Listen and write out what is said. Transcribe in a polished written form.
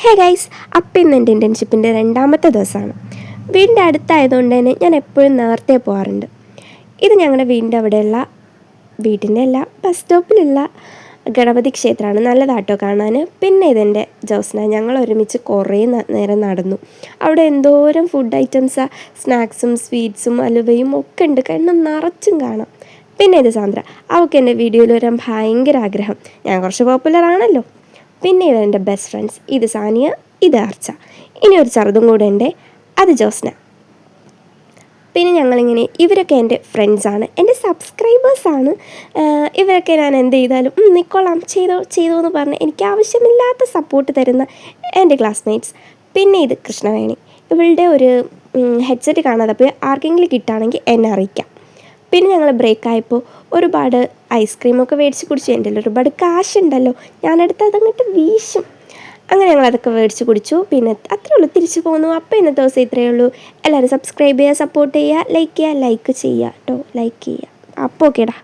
Hey guys, അപ്പം ഇന്ന് എൻ്റെ ഇൻറ്റേൺഷിപ്പിൻ്റെ രണ്ടാമത്തെ ദിവസമാണ്. വീടിൻ്റെ അടുത്തായതുകൊണ്ട് തന്നെ ഞാൻ എപ്പോഴും നേരത്തെ പോകാറുണ്ട്. ഇത് ഞങ്ങളുടെ വീട്ടിൻ്റെ അല്ല, ബസ് സ്റ്റോപ്പിലുള്ള ഗണപതി ക്ഷേത്രമാണ്. നല്ലതാട്ടോ കാണാൻ. പിന്നെ ഇതെൻ്റെ ജോസ്ന. ഞങ്ങൾ ഒരുമിച്ച് കുറേ നേരം നടന്നു. അവിടെ എന്തോരം ഫുഡ് ഐറ്റംസാണ്, സ്നാക്സും സ്വീറ്റ്സും അലുവയും ഒക്കെ ഉണ്ട്. കാരണം നിറച്ചും കാണാം. പിന്നെ ഇത് സാന്ദ്ര. അവൾക്ക് എൻ്റെ വീഡിയോയിൽ വരാൻ ഭയങ്കര ആഗ്രഹം. ഞാൻ കുറച്ച് പോപ്പുലർ ആണല്ലോ. പിന്നെ ഇവരെൻ്റെ ബെസ്റ്റ് ഫ്രണ്ട്സ്. ഇത് സാനിയ, ഇത് അർച്ച. ഇനി ഒരു ചെറുതും കൂടെ ഉണ്ട്, അത് ജോസ്ന. പിന്നെ ഞങ്ങളിങ്ങനെ ഇവരൊക്കെ എൻ്റെ ഫ്രണ്ട്സാണ്, എൻ്റെ സബ്സ്ക്രൈബേഴ്സാണ്. ഇവരൊക്കെ ഞാൻ എന്ത് ചെയ്താലും നിക്കൊള്ളാം, ചെയ്തോ എന്ന് പറഞ്ഞ് എനിക്ക് ആവശ്യമില്ലാത്ത സപ്പോർട്ട് തരുന്ന എൻ്റെ ക്ലാസ്മേറ്റ്സ്. പിന്നെ ഇത് കൃഷ്ണവേണി. ഇവളുടെ ഒരു ഹെഡ്സെറ്റ് കാണാതെ പോയി ആർക്കെങ്കിലും കിട്ടുകയാണെങ്കിൽ എന്നെ അറിയിക്കാം. പിന്നെ ഞങ്ങൾ ബ്രേക്കായപ്പോൾ ഒരുപാട് ഐസ്ക്രീമൊക്കെ മേടിച്ച് കുടിച്ചു. എൻ്റെ ഒരുപാട് കാശുണ്ടല്ലോ, ഞാനെടുത്ത് അതങ്ങോട്ട് വീശും. അങ്ങനെ ഞങ്ങളതൊക്കെ മേടിച്ച് കുടിച്ചു. പിന്നെ അത്രയേ ഉള്ളൂ, തിരിച്ചു പോന്നു. അപ്പോൾ ഇന്നത്തെ ദിവസം ഇത്രയേ ഉള്ളൂ. എല്ലാവരും സബ്സ്ക്രൈബ് ചെയ്യുക, സപ്പോർട്ട് ചെയ്യുക, ലൈക്ക് ചെയ്യുക കേട്ടോ, ലൈക്ക് ചെയ്യുക. അപ്പോൾ ഓക്കേടാ.